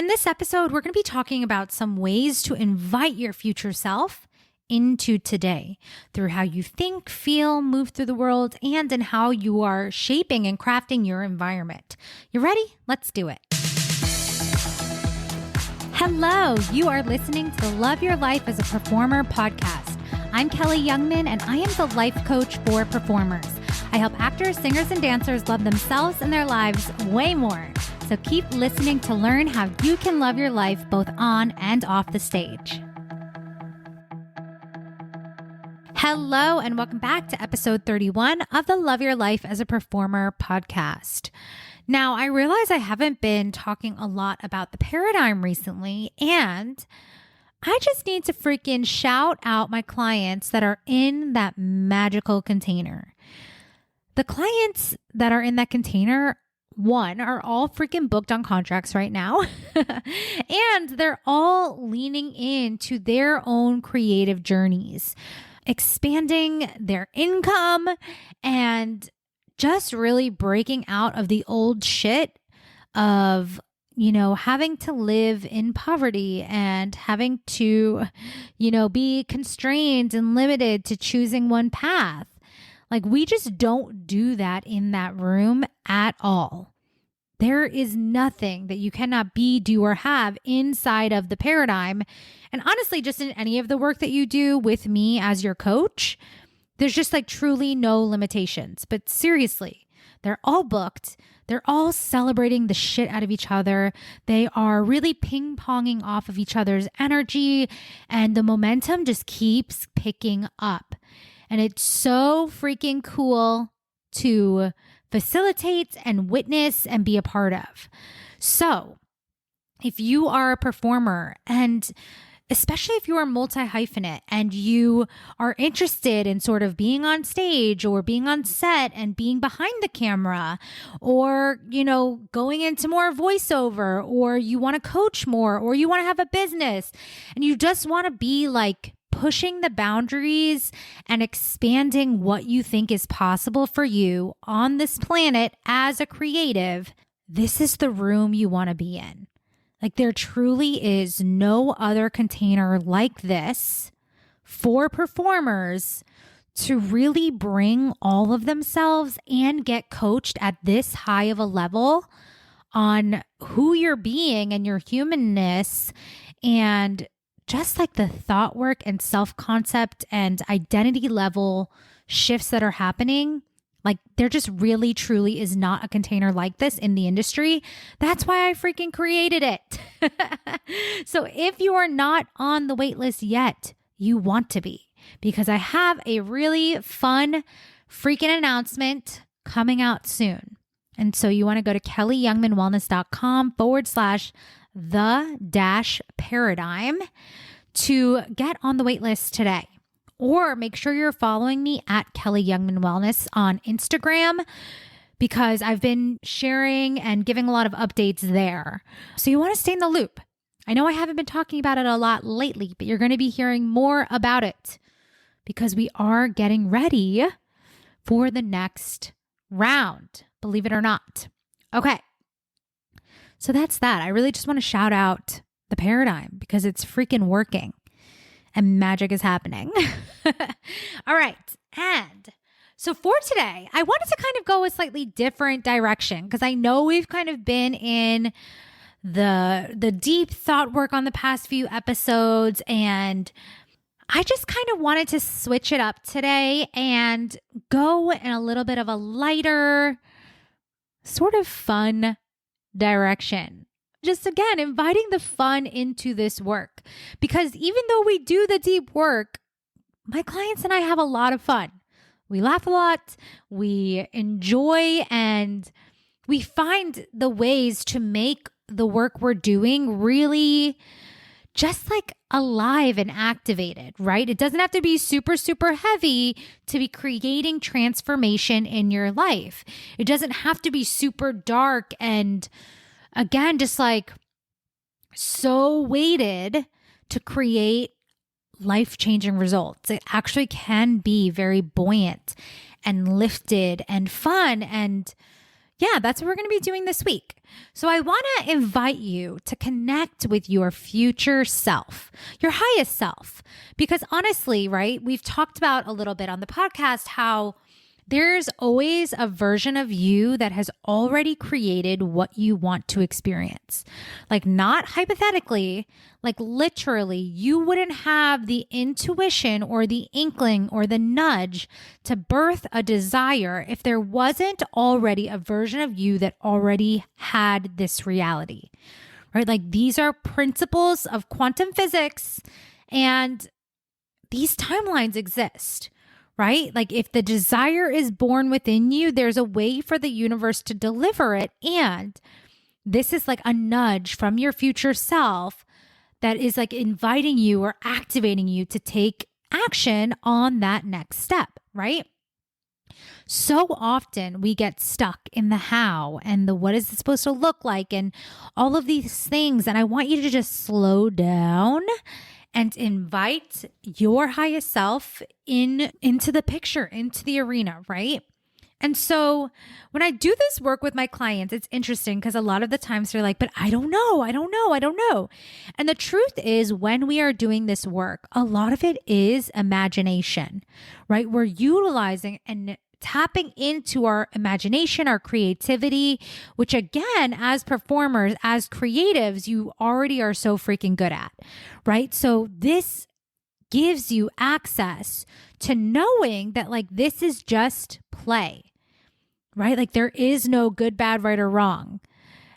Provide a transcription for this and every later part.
In this episode, we're going to be talking about some ways to invite your future self into today through how you think, feel, move through the world, and in how you are shaping and crafting your environment. You ready? Let's do it. Hello, you are listening to the Love Your Life as a Performer podcast. I'm Kelly Youngman, and I am the life coach for performers. I help actors, singers, and dancers love themselves and their lives way more. So keep listening to learn how you can love your life both on and off the stage. Hello, and welcome back to episode 31 of the Love Your Life as a Performer podcast. Now, I realize I haven't been talking a lot about the paradigm recently, and I just need to freaking shout out my clients that are in that magical container. The clients that are in that container, one, are all freaking booked on contracts right now, and they're all leaning into their own creative journeys, expanding their income and just really breaking out of the old shit of, having to live in poverty and having to, be constrained and limited to choosing one path. Like, we just don't do that in that room at all. There is nothing that you cannot be, do, or have inside of the paradigm. And honestly, just in any of the work that you do with me as your coach, there's just truly no limitations. But seriously, they're all booked. They're all celebrating the shit out of each other. They are really ping-ponging off of each other's energy, and the momentum just keeps picking up. And it's so freaking cool to facilitate and witness and be a part of. So if you are a performer, and especially if you are multi-hyphenate and you are interested in sort of being on stage or being on set and being behind the camera, or, going into more voiceover, or you want to coach more, or you want to have a business and you just want to be pushing the boundaries and expanding what you think is possible for you on this planet as a creative, this is the room you want to be in. There truly is no other container like this for performers to really bring all of themselves and get coached at this high of a level on who you're being and your humanness, and just the thought work and self-concept and identity level shifts that are happening. There just really, truly is not a container like this in the industry. That's why I freaking created it. So if you are not on the wait list yet, you want to be, because I have a really fun freaking announcement coming out soon. And so you want to go to kellyyoungmanwellness.com/the-paradigm to get on the wait list today. Or make sure you're following me at Kelly Youngman Wellness on Instagram, because I've been sharing and giving a lot of updates there. So you want to stay in the loop. I know I haven't been talking about it a lot lately, but you're going to be hearing more about it because we are getting ready for the next round, believe it or not. Okay. So that's that. I really just want to shout out the paradigm because it's freaking working and magic is happening. All right. And so for today, I wanted to kind of go a slightly different direction, because I know we've kind of been in the deep thought work on the past few episodes, and I just kind of wanted to switch it up today and go in a little bit of a lighter, sort of fun direction. Just again, inviting the fun into this work, because even though we do the deep work, my clients and I have a lot of fun. We laugh a lot, we enjoy, and we find the ways to make the work we're doing really just alive and activated, right? It doesn't have to be super, super heavy to be creating transformation in your life. It doesn't have to be super dark and, again, just so weighted to create life-changing results. It actually can be very buoyant and lifted and fun. And yeah, that's what we're going to be doing this week. So I want to invite you to connect with your future self, your highest self, because honestly, right, we've talked about a little bit on the podcast how there's always a version of you that has already created what you want to experience. Like not hypothetically, like literally, you wouldn't have the intuition or the inkling or the nudge to birth a desire if there wasn't already a version of you that already had this reality, right? Like these are principles of quantum physics and these timelines exist. Right? Like if the desire is born within you, there's a way for the universe to deliver it. And this is like a nudge from your future self that is like inviting you or activating you to take action on that next step, right? So often we get stuck in the how and the what is it supposed to look like and all of these things. And I want you to just slow down and invite your highest self into the picture, into the arena, right? And so when I do this work with my clients, it's interesting because a lot of the times they're like, but I don't know. And the truth is when we are doing this work, a lot of it is imagination, right? We're utilizing and tapping into our imagination, our creativity, which again, as performers, as creatives, you already are so freaking good at, right? So this gives you access to knowing that like this is just play, right? Like there is no good, bad, right, or wrong.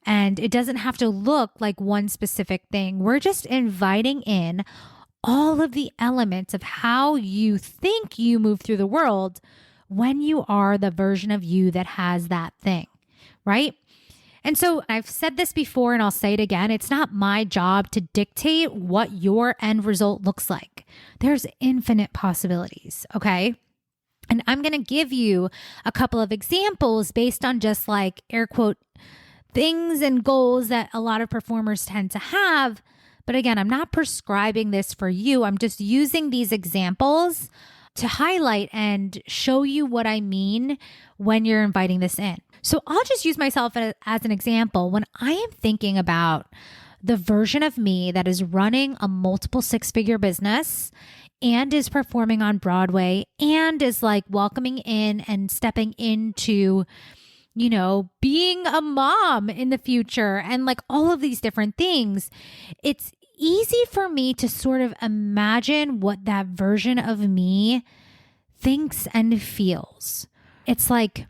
And it doesn't have to look like one specific thing. We're just inviting in all of the elements of how you think you move through the world when you are the version of you that has that thing, right? And so I've said this before and I'll say it again. It's not my job to dictate what your end result looks like. There's infinite possibilities, okay? And I'm going to give you a couple of examples based on just like air quote things and goals that a lot of performers tend to have. But again, I'm not prescribing this for you. I'm just using these examples to highlight and show you what I mean when you're inviting this in. So I'll just use myself as an example. When I am thinking about the version of me that is running a multiple six-figure business and is performing on Broadway and is like welcoming in and stepping into, you know, being a mom in the future and like all of these different things, it's easy for me to sort of imagine what that version of me thinks and feels. It's like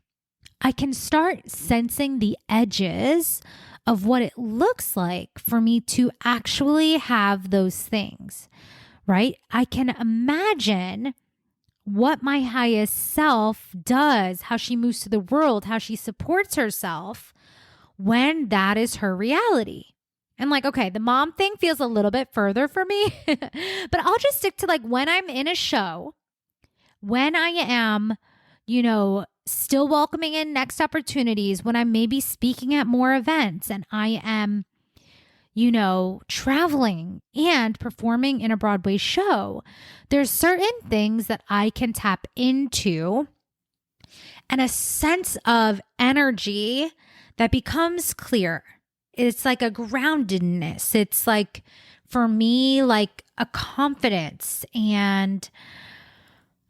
I can start sensing the edges of what it looks like for me to actually have those things, right? I can imagine what my highest self does, how she moves through the world, how she supports herself when that is her reality. And like, okay, the mom thing feels a little bit further for me, but I'll just stick to like when I'm in a show, when I am, you know, still welcoming in next opportunities, when I'm maybe speaking at more events and I am, you know, traveling and performing in a Broadway show, there's certain things that I can tap into and a sense of energy that becomes clear. It's like a groundedness. It's like, for me, like a confidence and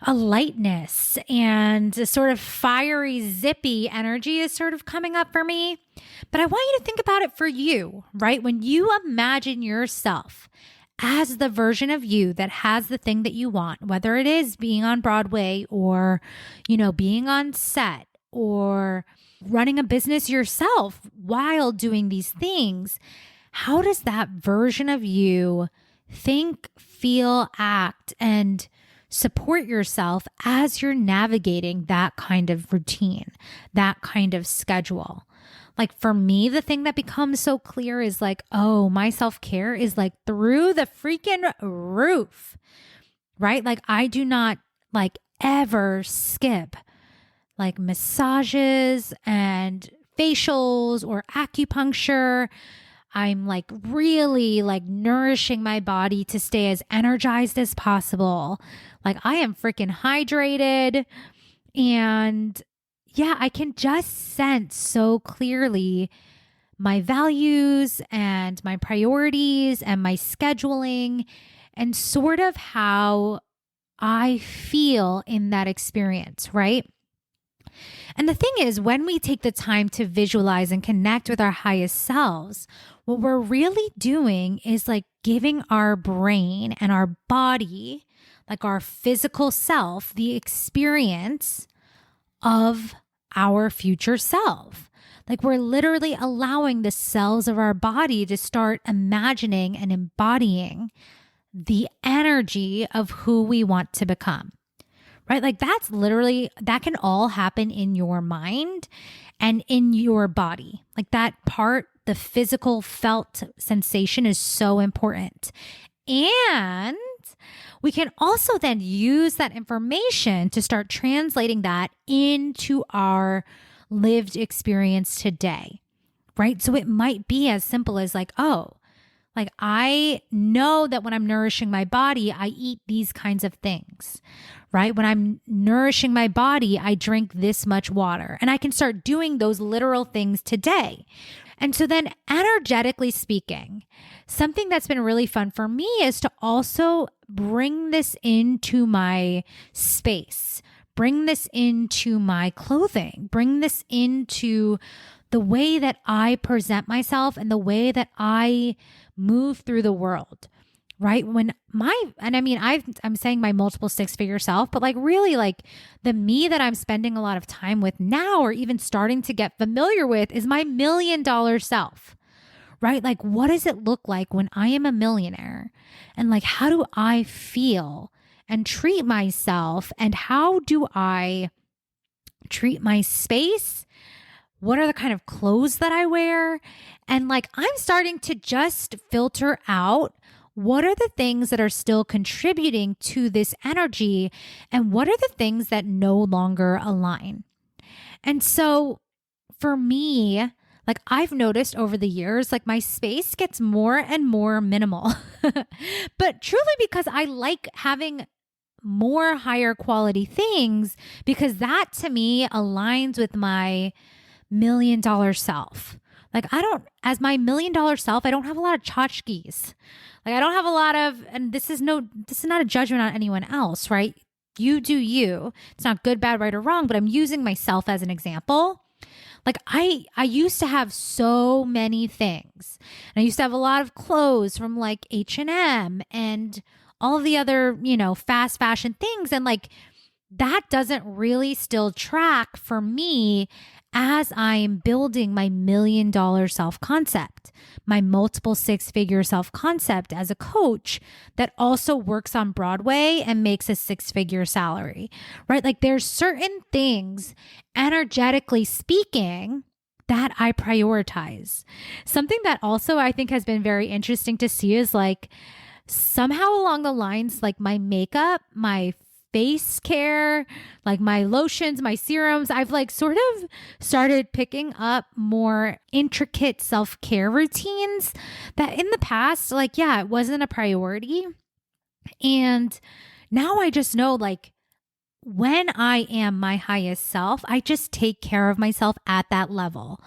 a lightness and a sort of fiery, zippy energy is sort of coming up for me. But I want you to think about it for you, right? When you imagine yourself as the version of you that has the thing that you want, whether it is being on Broadway or, you know, being on set or running a business yourself while doing these things, how does that version of you think, feel, act, and support yourself as you're navigating that kind of routine, that kind of schedule? Like for me, the thing that becomes so clear is like, oh, my self-care is like through the freaking roof, right? Like I do not like ever skip like massages and facials or acupuncture. I'm like really like nourishing my body to stay as energized as possible. Like I am freaking hydrated. And yeah, I can just sense so clearly my values and my priorities and my scheduling and sort of how I feel in that experience, right? And the thing is, when we take the time to visualize and connect with our highest selves, what we're really doing is like giving our brain and our body, like our physical self, the experience of our future self. Like we're literally allowing the cells of our body to start imagining and embodying the energy of who we want to become, right? Like that can all happen in your mind and in your body. Like that part, the physical felt sensation is so important. And we can also then use that information to start translating that into our lived experience today, right? So it might be as simple as like, oh, like I know that when I'm nourishing my body, I eat these kinds of things, right? When I'm nourishing my body, I drink this much water, and I can start doing those literal things today. And so then energetically speaking, something that's been really fun for me is to also bring this into my space, bring this into my clothing, bring this into the way that I present myself and the way that I move through the world, right? I'm saying my multiple six-figure self, but like really like the me that I'm spending a lot of time with now, or even starting to get familiar with, is my $1 million self, right? Like what does it look like when I am a millionaire? And like, how do I feel and treat myself? And how do I treat my space? What are the kind of clothes that I wear? And like, I'm starting to just filter out what are the things that are still contributing to this energy and what are the things that no longer align. And so for me, like I've noticed over the years, like my space gets more and more minimal, but truly because I like having more higher quality things, because that to me aligns with my $1 million self. Like as my $1 million self, I don't have a lot of tchotchkes. Like I don't have a lot of, and this is not a judgment on anyone else, right? You do you. It's not good, bad, right, or wrong, but I'm using myself as an example. Like I used to have so many things. And I used to have a lot of clothes from like H&M and all of the other, fast fashion things. And like that doesn't really still track for me as I am building my $1 million self-concept, my multiple six-figure self-concept as a coach that also works on Broadway and makes a six-figure salary, right? Like there's certain things, energetically speaking, that I prioritize. Something that also I think has been very interesting to see is like somehow along the lines, like my makeup, my face care, like my lotions, my serums, I've like sort of started picking up more intricate self-care routines that in the past, like, yeah, it wasn't a priority. And now I just know like when I am my highest self, I just take care of myself at that level,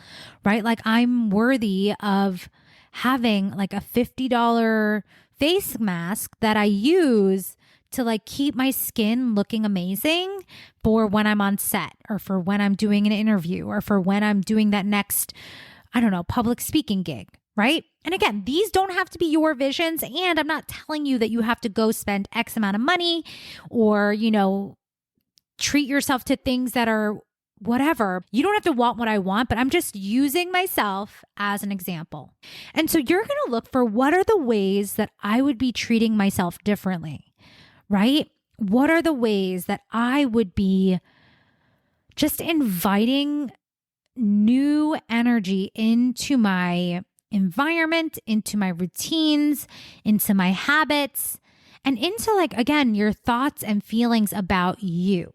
right? Like I'm worthy of having like a $50 face mask that I use to like keep my skin looking amazing for when I'm on set, or for when I'm doing an interview, or for when I'm doing that next, public speaking gig, right? And again, these don't have to be your visions. And I'm not telling you that you have to go spend X amount of money or, treat yourself to things that are whatever. You don't have to want what I want, but I'm just using myself as an example. And so you're going to look for what are the ways that I would be treating myself differently. Right? What are the ways that I would be just inviting new energy into my environment, into my routines, into my habits, and into like, again, your thoughts and feelings about you.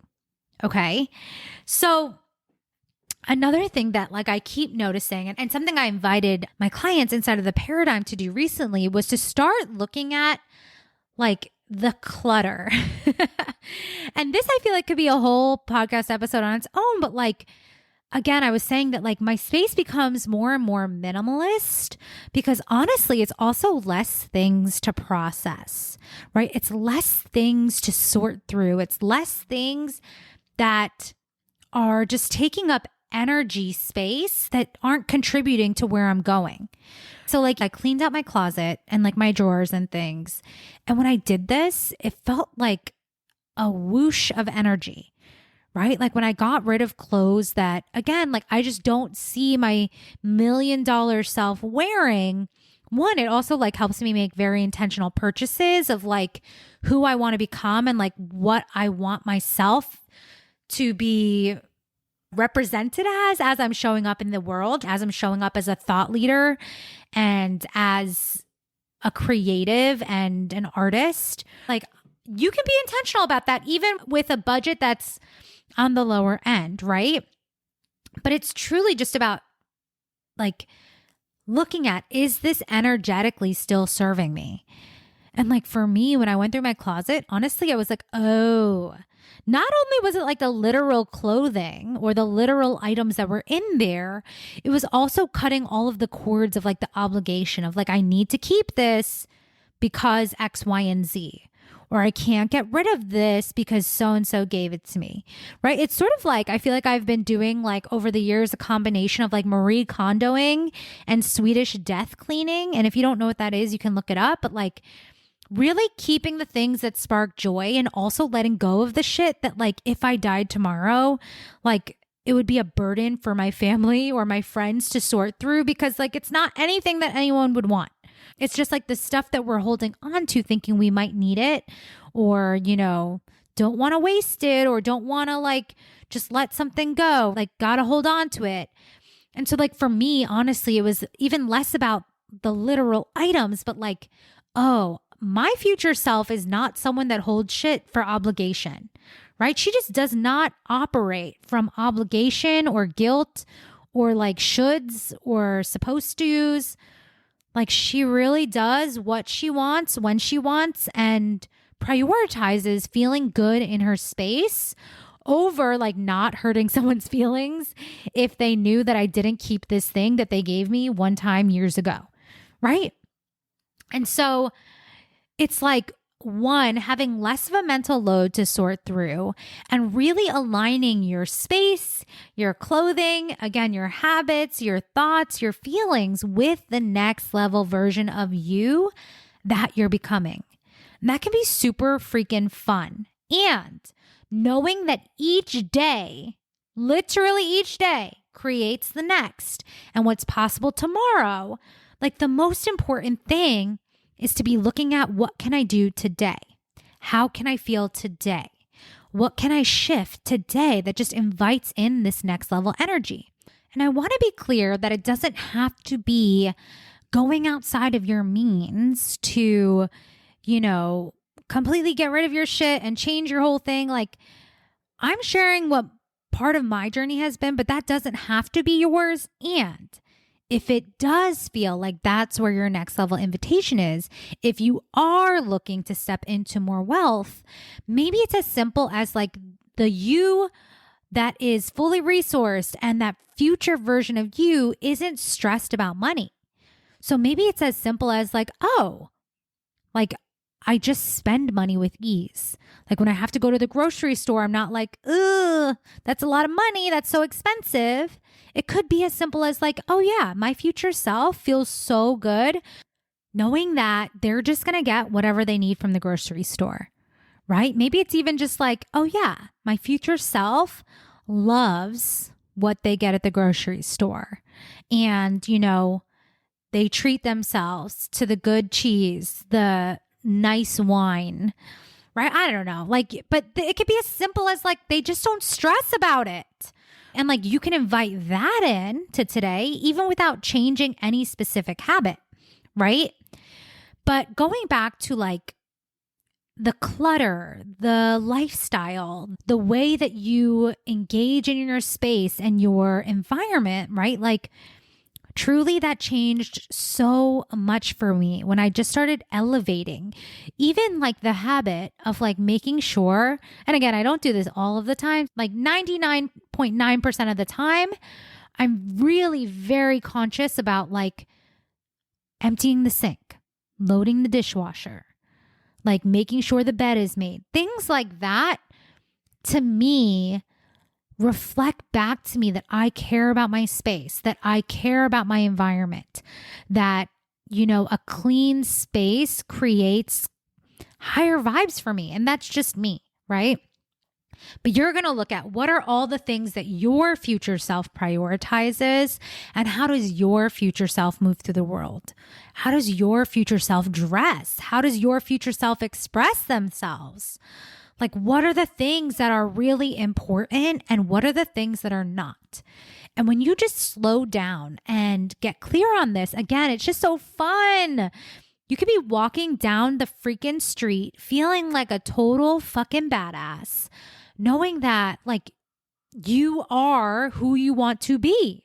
Okay. So another thing that like I keep noticing, and something I invited my clients inside of the paradigm to do recently, was to start looking at like the clutter. And this I feel like could be a whole podcast episode on its own, but like again, I was saying that like my space becomes more and more minimalist because honestly, it's also less things to process, right? It's less things to sort through. It's less things that are just taking up energy space that aren't contributing to where I'm going. So like I cleaned out my closet and like my drawers and things. And when I did this, it felt like a whoosh of energy, right? Like when I got rid of clothes that, again, like I just don't see my $1,000,000 self wearing. One, it also like helps me make very intentional purchases of like who I want to become and like what I want myself to be represented as I'm showing up in the world, as I'm showing up as a thought leader and as a creative and an artist. Like you can be intentional about that, even with a budget that's on the lower end, right? But it's truly just about like looking at, is this energetically still serving me? And like for me, when I went through my closet, honestly, I was like, oh, not only was it like the literal clothing or the literal items that were in there, it was also cutting all of the cords of like the obligation of like, I need to keep this because X, Y, and Z. Or I can't get rid of this because so-and-so gave it to me, right? It's sort of like, I feel like I've been doing like over the years, a combination of like Marie Kondoing and Swedish death cleaning. And if you don't know what that is, you can look it up, but like really keeping the things that spark joy and also letting go of the shit that like, if I died tomorrow, like it would be a burden for my family or my friends to sort through because like, it's not anything that anyone would want. It's just like the stuff that we're holding on to thinking we might need it or, you know, don't want to waste it or don't want to like just let something go, like got to hold on to it. And so like for me, honestly, it was even less about the literal items, but like, oh, my future self is not someone that holds shit for obligation, right? She just does not operate from obligation or guilt or like shoulds or supposed to's. Like she really does what she wants when she wants and prioritizes feeling good in her space over like not hurting someone's feelings if they knew that I didn't keep this thing that they gave me one time years ago. Right. And so it's like one, having less of a mental load to sort through and really aligning your space, your clothing, again, your habits, your thoughts, your feelings with the next level version of you that you're becoming. And that can be super freaking fun. And knowing that each day, literally each day, creates the next and what's possible tomorrow, like the most important thing is to be looking at what can I do today? How can I feel today? What can I shift today that just invites in this next level energy? And I want to be clear that it doesn't have to be going outside of your means to, you know, completely get rid of your shit and change your whole thing. Like I'm sharing what part of my journey has been, but that doesn't have to be yours. And if it does feel like that's where your next level invitation is, if you are looking to step into more wealth, maybe it's as simple as like the you that is fully resourced and that future version of you isn't stressed about money. So maybe it's as simple as like, oh, like I just spend money with ease. Like when I have to go to the grocery store, I'm not like, ugh, that's a lot of money. That's so expensive. It could be as simple as like, oh yeah, my future self feels so good knowing that they're just going to get whatever they need from the grocery store, right? Maybe it's even just like, oh yeah, my future self loves what they get at the grocery store. And, you know, they treat themselves to the good cheese, the nice wine, right? I don't know. Like, but it could be as simple as like, they just don't stress about it. And like, you can invite that in to today, even without changing any specific habit, right? But going back to like the clutter, the lifestyle, the way that you engage in your space and your environment, right? Like Truly, that changed so much for me when I just started elevating, even like the habit of like making sure. And again, I don't do this all of the time, like 99.9% of the time, I'm really very conscious about like emptying the sink, loading the dishwasher, like making sure the bed is made. Things like that, to me, reflect back to me that I care about my space, that I care about my environment, that, you know, a clean space creates higher vibes for me. And that's just me, right? But you're going to look at what are all the things that your future self prioritizes, and how does your future self move through the world? How does your future self dress? How does your future self express themselves? Like, what are the things that are really important and what are the things that are not? And when you just slow down and get clear on this, again, it's just so fun. You could be walking down the freaking street feeling like a total fucking badass, knowing that like you are who you want to be.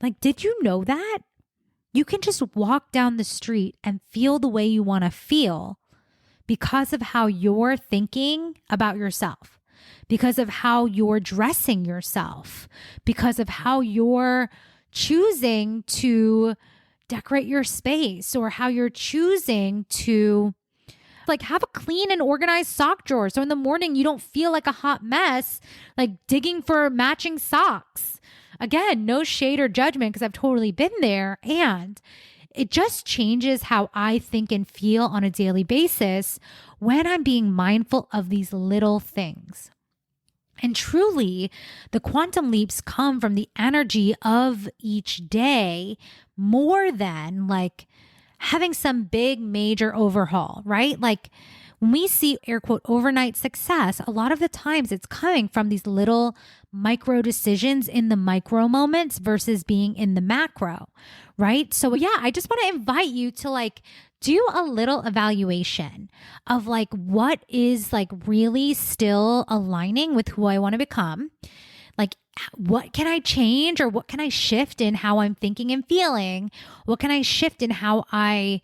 Like, did you know that? You can just walk down the street and feel the way you want to feel because of how you're thinking about yourself, because of how you're dressing yourself, because of how you're choosing to decorate your space, or how you're choosing to like have a clean and organized sock drawer. So in the morning, you don't feel like a hot mess, like digging for matching socks. Again, no shade or judgment because I've totally been there. And it just changes how I think and feel on a daily basis when I'm being mindful of these little things. And truly, the quantum leaps come from the energy of each day more than like having some big major overhaul, right? Like when we see air quote overnight success, a lot of the times it's coming from these little micro decisions in the micro moments versus being in the macro, right? So yeah, I just want to invite you to like do a little evaluation of like what is like really still aligning with who I want to become. Like, what can I change, or what can I shift in how I'm thinking and feeling? What can I shift in how I,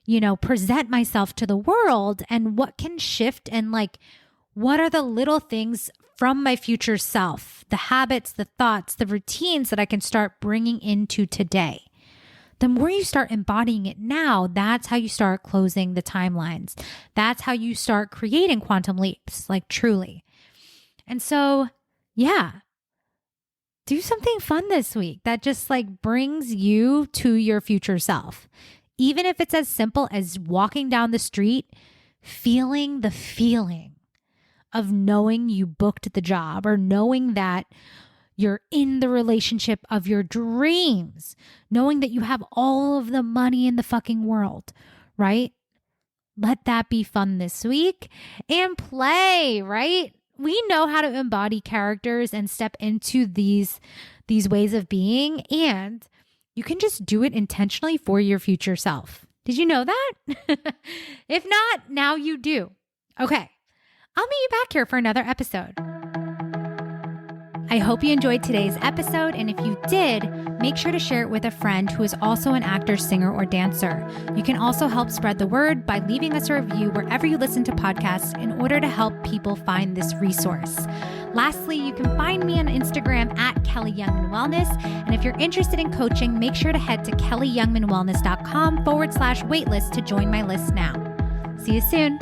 you know, present myself to the world? And what can shift, and like, what are the little things from my future self, the habits, the thoughts, the routines that I can start bringing into today? The more you start embodying it now, that's how you start closing the timelines. That's how you start creating quantum leaps, like truly. And so, yeah, do something fun this week that just like brings you to your future self. Even if it's as simple as walking down the street, feeling the feeling of knowing you booked the job, or knowing that you're in the relationship of your dreams, knowing that you have all of the money in the fucking world, right? Let that be fun this week, and play, right? We know how to embody characters and step into these ways of being, and you can just do it intentionally for your future self. Did you know that? If not, now you do. Okay, I'll meet you back here for another episode. I hope you enjoyed today's episode, and if you did, make sure to share it with a friend who is also an actor, singer, or dancer. You can also help spread the word by leaving us a review wherever you listen to podcasts in order to help people find this resource. Lastly, you can find me on Instagram at Kelly Youngman Wellness, and if you're interested in coaching, make sure to head to kellyyoungmanwellness.com/waitlist to join my list now. See you soon.